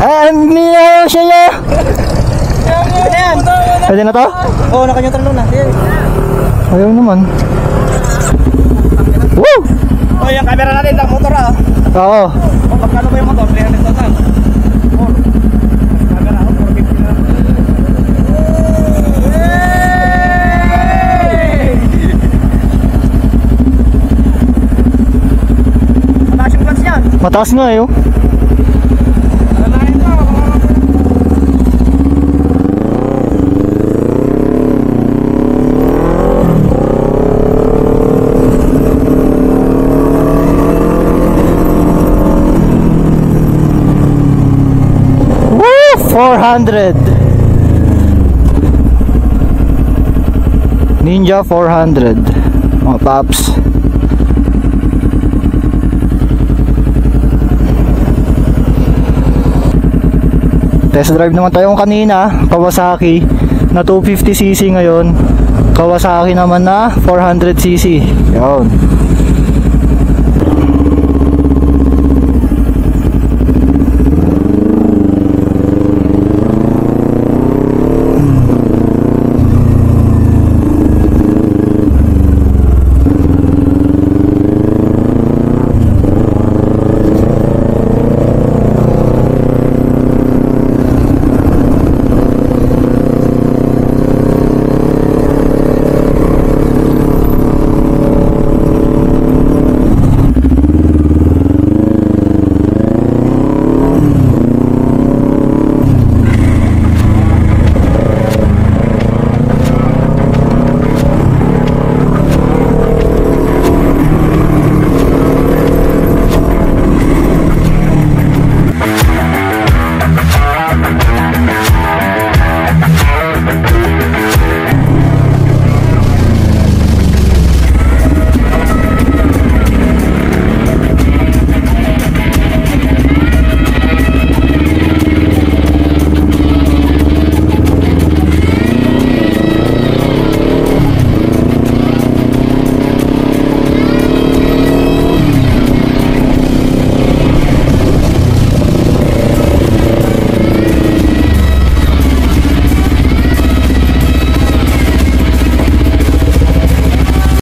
Niya siya. Ayan. Pwede na to? Oo, naka-neutral na. Ayaw naman. Woo! Oh, yung camera natin, ang motor ah. Oo. Oh, pagkano ba yung motor? 300,000. Oh. Camera ako, 450 na. Mataas yung clutch yan. Mataas nga eh. Oh. Alalahin mo. Woo! 400. Ninja 400. Mga paps. Test drive naman tayo kanina, Kawasaki na 250cc ngayon. Kawasaki naman na 400cc. Yun.